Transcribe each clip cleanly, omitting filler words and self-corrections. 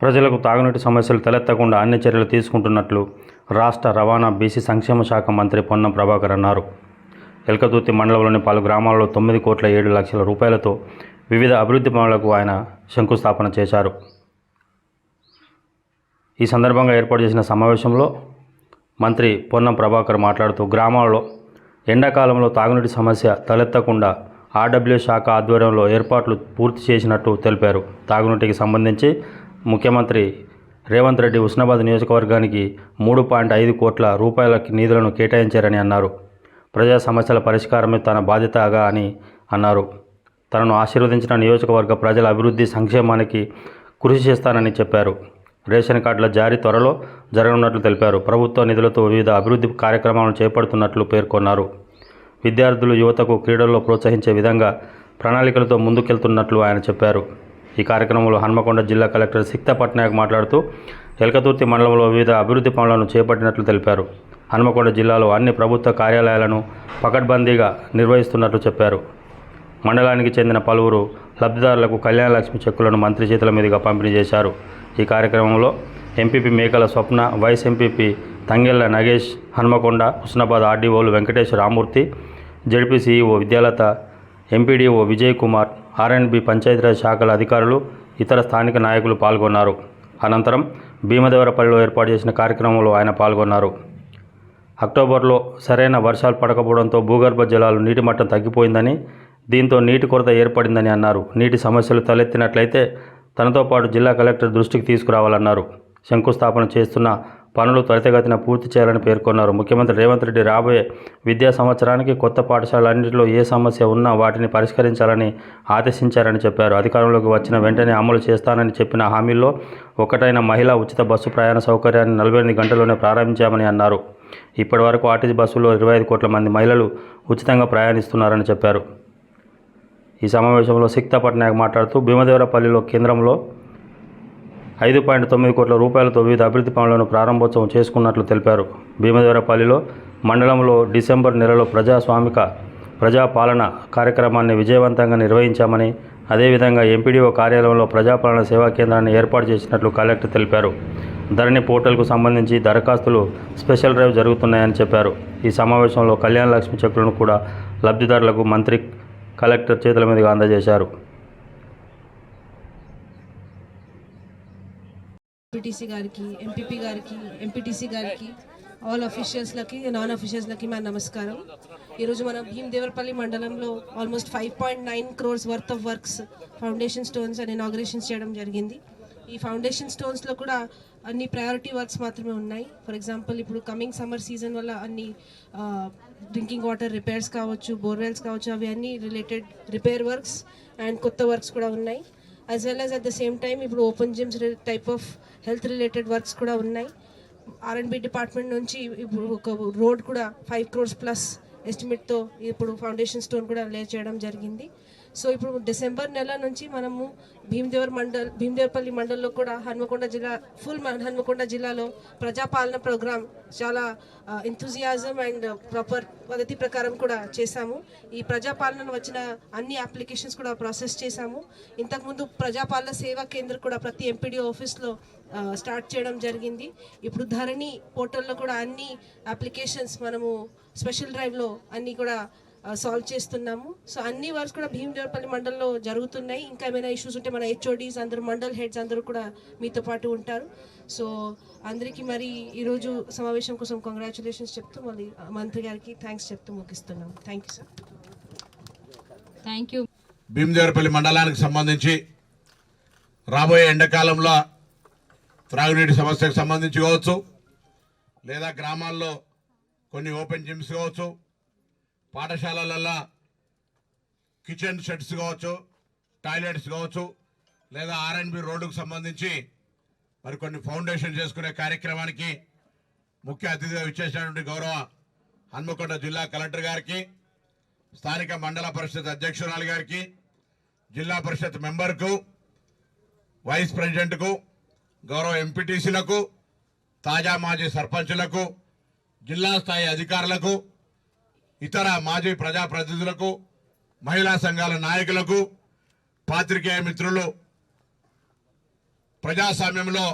ప్రజలకు తాగునీటి సమస్యలు తలెత్తకుండా అన్ని చర్యలు తీసుకుంటున్నట్లు రాష్ట్ర రవాణా బీసీ సంక్షేమ శాఖ మంత్రి పొన్నం ప్రభాకర్ అన్నారు. ఎల్కతుర్తి మండలంలోని పలు గ్రామాలలో 9,07,00,000 రూపాయలతో వివిధ అభివృద్ధి పనులకు ఆయన శంకుస్థాపన చేశారు. ఈ సందర్భంగా ఏర్పాటు చేసిన సమావేశంలో మంత్రి పొన్నం ప్రభాకర్ మాట్లాడుతూ గ్రామాల్లో ఎండాకాలంలో తాగునీటి సమస్య తలెత్తకుండా ఆర్డబ్ల్యూ శాఖ ఆధ్వర్యంలో ఏర్పాట్లు పూర్తి చేసినట్టు తెలిపారు. తాగునీటికి సంబంధించి ముఖ్యమంత్రి రేవంత్ రెడ్డి హుస్నాబాద్ నియోజకవర్గానికి 3.5 కోట్ల రూపాయల నిధులను కేటాయించారని అన్నారు. ప్రజా సమస్యల పరిష్కారమే తన బాధ్యతగా అని అన్నారు. తనను ఆశీర్వదించిన నియోజకవర్గ ప్రజల అభివృద్ధి సంక్షేమానికి కృషి చేస్తానని చెప్పారు. రేషన్ కార్డుల జారీ త్వరలో జరగనున్నట్లు తెలిపారు. ప్రభుత్వ నిధులతో వివిధ అభివృద్ధి కార్యక్రమాలను చేపడుతున్నట్లు పేర్కొన్నారు. విద్యార్థులు యువతకు క్రీడల్లో ప్రోత్సహించే విధంగా ప్రణాళికలతో ముందుకెళ్తున్నట్లు ఆయన చెప్పారు. ఈ కార్యక్రమంలో హన్మకొండ జిల్లా కలెక్టర్ సిక్తా పట్నాయక్ మాట్లాడుతూ ఎల్కతుర్తి మండలంలో వివిధ అభివృద్ధి పనులను చేపట్టినట్లు తెలిపారు. హన్మకొండ జిల్లాలో అన్ని ప్రభుత్వ కార్యాలయాలను పకడ్బందీగా నిర్వహిస్తున్నట్లు చెప్పారు. మండలానికి చెందిన పలువురు లబ్ధిదారులకు కళ్యాణ లక్ష్మి చెక్కులను మంత్రి చేతుల మీదుగా పంపిణీ చేశారు. ఈ కార్యక్రమంలో MPP Mekala Swapna, vice MPP Tangella Nagesh, Hanmakonda Husnabad ఆర్డీఓలు Venkatesh Ramurthy, ZP CEO Vidyalatha, MPDO Vijay Kumar, R and B Panchayati Raj శాఖల అధికారులు, ఇతర స్థానిక నాయకులు పాల్గొన్నారు. అనంతరం భీమదేవరపల్లిలో ఏర్పాటు చేసిన కార్యక్రమంలో ఆయన పాల్గొన్నారు. అక్టోబర్లో సరైన వర్షాలు పడకపోవడంతో భూగర్భ జలాలు నీటి మట్టం తగ్గిపోయిందని, దీంతో నీటి కొరత ఏర్పడిందని అన్నారు. నీటి సమస్యలు తలెత్తినట్లయితే తనతో పాటు జిల్లా కలెక్టర్ దృష్టికి తీసుకురావాలన్నారు. శంకుస్థాపన చేస్తున్న పనులు త్వరితగతిన పూర్తి చేయాలని పేర్కొన్నారు. ముఖ్యమంత్రి రేవంత్ రెడ్డి రాబోయే విద్యా సంవత్సరానికి కొత్త పాఠశాలన్నింటిలో ఏ సమస్య ఉన్నా వాటిని పరిష్కరించాలని ఆదేశించారని చెప్పారు. అధికారంలోకి వచ్చిన వెంటనే అమలు చేస్తానని చెప్పిన హామీల్లో ఒకటైన మహిళా ఉచిత బస్సు ప్రయాణ సౌకర్యాన్ని 48 గంటల్లోనే ప్రారంభించామని అన్నారు. ఇప్పటి వరకు ఆర్టీసీ బస్సుల్లో 25 కోట్ల మంది మహిళలు ఉచితంగా ప్రయాణిస్తున్నారని చెప్పారు. ఈ సమావేశంలో సిక్తా పట్నాయక్ మాట్లాడుతూ భీమదేవరపల్లిలో కేంద్రంలో 5.9 కోట్ల రూపాయలతో వివిధ అభివృద్ధి పనులను ప్రారంభోత్సవం చేసుకున్నట్లు తెలిపారు. భీమదేవరపల్లిలో మండలంలో డిసెంబర్ నెలలో ప్రజాస్వామిక ప్రజాపాలన కార్యక్రమాన్ని విజయవంతంగా నిర్వహించామని, అదేవిధంగా ఎంపీడీఓ కార్యాలయంలో ప్రజాపాలన సేవా కేంద్రాన్ని ఏర్పాటు చేసినట్లు కలెక్టర్ తెలిపారు. ధరణి పోర్టల్కు సంబంధించి దరఖాస్తులు స్పెషల్ డ్రైవ్ జరుగుతున్నాయని చెప్పారు. ఈ సమావేశంలో కళ్యాణ లక్ష్మి చెక్కులను కూడా లబ్ధిదారులకు మంత్రి కలెక్టర్ చేతుల మీదుగా అందజేశారు. ఎంపీటీసీ గారికి, ఎంపీపీ గారికి, ఎంపీటీసీ గారికి, ఆల్ అఫీషియల్స్లకి, నాన్ అఫీషియల్స్లకి మా నమస్కారం. ఈరోజు మన భీమదేవరపల్లి మండలంలో almost 5.9 crores worth of works, foundation stones and inaugurations చేయడం జరిగింది. ఈ ఫౌండేషన్ స్టోన్స్లో కూడా అన్ని ప్రయారిటీ వర్క్స్ మాత్రమే ఉన్నాయి. ఫర్ ఎగ్జాంపుల్ ఇప్పుడు కమింగ్ సమ్మర్ సీజన్ వల్ల అన్ని డ్రింకింగ్ వాటర్ రిపేర్స్ కావచ్చు, బోర్వెల్స్ కావచ్చు, అవి అన్ని రిలేటెడ్ రిపేర్ వర్క్స్ అండ్ కొత్త వర్క్స్ కూడా ఉన్నాయి. As well as at the same time ఇప్పుడు open gyms type of health related works కూడా ఉన్నాయి. ఆర్ఎండ్బి డిపార్ట్మెంట్ నుంచి ఇప్పుడు ఒక రోడ్ కూడా 5 crores ప్లస్ ఎస్టిమేట్తో ఇప్పుడు ఫౌండేషన్ స్టోన్ కూడా లే చేయడం జరిగింది. సో ఇప్పుడు డిసెంబర్ నెల నుంచి మనము భీమదేవరపల్లి మండలంలో కూడా హన్మకొండ జిల్లా హన్మకొండ జిల్లాలో ప్రజాపాలన ప్రోగ్రామ్ చాలా ఎంథూజియాజం అండ్ ప్రాపర్ పద్ధతి ప్రకారం కూడా చేశాము. ఈ ప్రజాపాలన వచ్చిన అన్ని అప్లికేషన్స్ కూడా ప్రాసెస్ చేశాము. ఇంతకుముందు ప్రజాపాలన సేవా కేంద్రం కూడా ప్రతి ఎంపీడీ ఆఫీస్లో స్టార్ట్ చేయడం జరిగింది. ఇప్పుడు ధరణి పోర్టల్లో కూడా అన్ని అప్లికేషన్స్ మనము స్పెషల్ డ్రైవ్లో అన్నీ కూడా సాల్వ్ చేస్తున్నాము. సో అన్ని వర్క్స్ కూడా భీమదేవరపల్లి మండలంలో జరుగుతున్నాయి. ఇంకా ఏమైనా ఇష్యూస్ ఉంటే మన హెచ్ఓడీస్ అందరూ, మండల్ హెడ్స్ అందరూ కూడా మీతో పాటు ఉంటారు. సో అందరికీ మరి ఈరోజు సమావేశం కోసం కంగ్రాచులేషన్స్ చెప్తూ మళ్ళీ మంత్రి గారికి థ్యాంక్స్ చెప్తూ ముగిస్తున్నాము. Thank you sir. Thank you. Bheemadevarapalli మండలానికి సంబంధించి రాబోయే ఎండాకాలంలో త్రాగునీటి సమస్యకు సంబంధించి కావచ్చు, లేదా గ్రామాల్లో కొన్ని ఓపెన్ జిమ్స్ కావచ్చు, పాఠశాలలలో కిచెన్ షెడ్స్ కావచ్చు, టాయిలెట్స్ కావచ్చు, లేదా ఆర్ఎండ్బి రోడ్డుకు సంబంధించి మరి కొన్ని ఫౌండేషన్ చేసుకునే కార్యక్రమానికి ముఖ్య అతిథిగా విచ్చేసినటువంటి గౌరవ హన్మకొండ జిల్లా కలెక్టర్ గారికి, స్థానిక మండల పరిషత్ అధ్యక్షురాలు గారికి, జిల్లా పరిషత్ మెంబర్కు, వైస్ ప్రెసిడెంట్కు, గౌరవ ఎంపీటీసీలకు, తాజా మాజీ సర్పంచులకు, జిల్లా స్థాయి అధికారులకు, ఇతర మాజీ ప్రజాప్రతినిధులకు, మహిళా సంఘాల నాయకులకు, పాత్రికేయ మిత్రులు, ప్రజాస్వామ్యంలో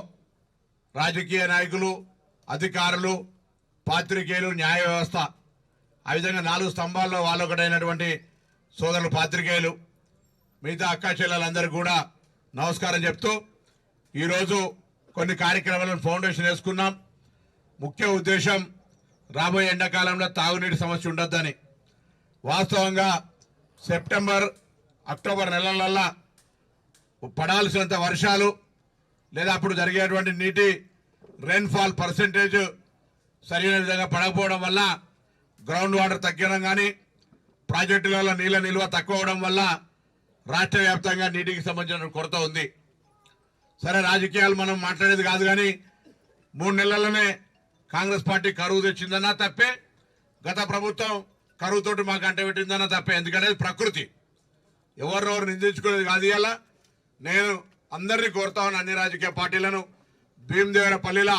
రాజకీయ నాయకులు, అధికారులు, పాత్రికేయులు, న్యాయ వ్యవస్థ, ఆ విధంగా 4 స్తంభాల్లో వాళ్ళొకటైనటువంటి సోదరులు పాత్రికేయులు, మిగతా అక్కా చెల్లెలందరూ కూడా నమస్కారం చెప్తూ ఈరోజు కొన్ని కార్యక్రమాలను ఫౌండేషన్ వేసుకున్నాం. ముఖ్య ఉద్దేశం రాబోయే ఎండాకాలంలో తాగునీటి సమస్య ఉండొద్దని. వాస్తవంగా సెప్టెంబర్, అక్టోబర్ నెలలల్లా పడాల్సినంత వర్షాలు లేదా అప్పుడు జరిగేటువంటి నీటి రెయిన్ఫాల్ పర్సెంటేజ్ సరైన విధంగా పడకపోవడం వల్ల గ్రౌండ్ వాటర్ తగ్గడం కానీ ప్రాజెక్టులలో నీళ్ళ నిల్వ తక్కువ అవడం వల్ల రాష్ట్ర వ్యాప్తంగా నీటికి సంబంధించిన కొరత ఉంది. సరే, రాజకీయాలు మనం మాట్లాడేది కాదు, కానీ 3 నెలల్లోనే కాంగ్రెస్ పార్టీ కరువు తెచ్చిందన్నా తప్పే, గత ప్రభుత్వం కరువుతోటి మాకు అంట పెట్టిందన్నా తప్పే. ఎందుకంటే అది ప్రకృతి, ఎవరినెవరు నిందించుకునేది కాదు. ఇవాళ నేను అందరినీ కోరుతా ఉన్నా, అన్ని రాజకీయ పార్టీలను, భీమదేవరపల్లిలో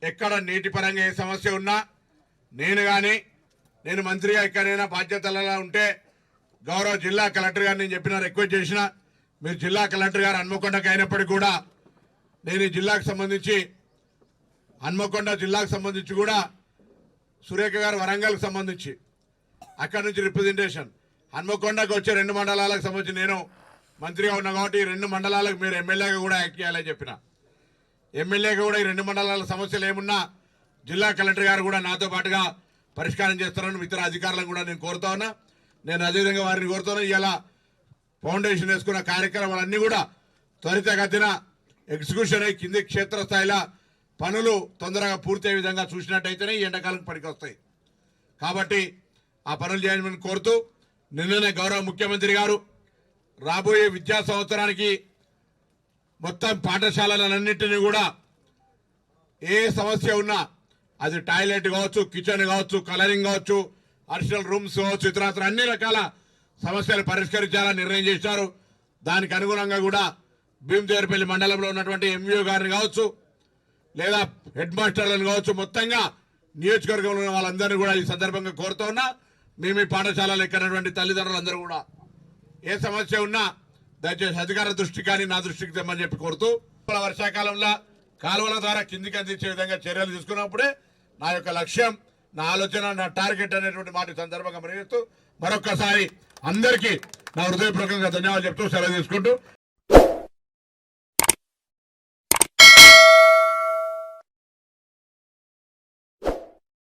ఎక్కడ నీటి పరంగా ఏ సమస్య ఉన్నా నేను మంత్రిగా ఎక్కడైనా బాధ్యతలలో ఉంటే గౌరవ జిల్లా కలెక్టర్ గారు నేను చెప్పిన రిక్వెస్ట్ చేసిన, మీరు జిల్లా కలెక్టర్ గారు హన్మకొండకు అయినప్పటికీ కూడా నేను ఈ జిల్లాకు సంబంధించి హన్మకొండ జిల్లాకు సంబంధించి కూడా సురేఖ గారు వరంగల్కి సంబంధించి అక్కడి నుంచి రిప్రజెంటేషన్ హన్మకొండకు వచ్చే 2 మండలాలకు సంబంధించి నేను మంత్రిగా ఉన్నా కాబట్టి ఈ 2 మండలాలకు మీరు ఎమ్మెల్యేగా కూడా యాక్ట్ చేయాలని చెప్పిన. ఎమ్మెల్యేగా కూడా ఈ 2 మండలాల సమస్యలు ఏమున్నా జిల్లా కలెక్టర్ గారు కూడా నాతో పాటుగా పరిష్కారం చేస్తారని ఇతర అధికారులను కూడా నేను కోరుతా ఉన్నా. నేను అదేవిధంగా వారిని కోరుతాను. ఇలా ఫౌండేషన్ వేసుకున్న కార్యక్రమాలన్నీ కూడా త్వరితగతిన ఎగ్జిక్యూషన్ అయ్యి కింది క్షేత్రస్థాయిలో పనులు తొందరగా పూర్తయ్యే విధంగా చూసినట్టయితేనే ఈ ఎండాకాలం పనికి వస్తాయి. కాబట్టి ఆ పనులు చేయమని కోరుతూ, నిన్ననే గౌరవ ముఖ్యమంత్రి గారు రాబోయే విద్యా సంవత్సరానికి మొత్తం పాఠశాలలన్నింటినీ కూడా ఏ సమస్య ఉన్నా, అది టాయిలెట్ కావచ్చు, కిచెన్ కావచ్చు, కలరింగ్ కావచ్చు, అడిషనల్ రూమ్స్ కావచ్చు, ఇతరత్ర అన్ని రకాల సమస్యలు పరిష్కరించాలని నిర్ణయం చేశారు. దానికి అనుగుణంగా కూడా భీమదేవరపల్లి మండలంలో ఉన్నటువంటి ఎంఈఓ గారిని కావచ్చు, లేదా హెడ్ మాస్టర్లను కావచ్చు, మొత్తంగా నియోజకవర్గంలో ఉన్న వాళ్ళందరినీ కూడా ఈ సందర్భంగా కోరుతూ ఉన్నా, మీ పాఠశాలలో ఎక్కడటువంటి తల్లిదండ్రులందరూ కూడా ఏ సమస్య ఉన్నా దయచేసి అధికార దృష్టి కానీ నా దృష్టికి తెమ్మని చెప్పి కోరుతూ, వర్షాకాలంలో కాలువల ద్వారా కిందికి అందించే విధంగా చర్యలు తీసుకున్నప్పుడే నా యొక్క లక్ష్యం, నా ఆలోచన, నా టార్గెట్ అనేటువంటి మాట సందర్భంగా మరిగిస్తూ మరొక్కసారి అందరికీ నా హృదయపూర్వకంగా ధన్యవాదాలు చెప్తూ సెలవు తీసుకుంటూ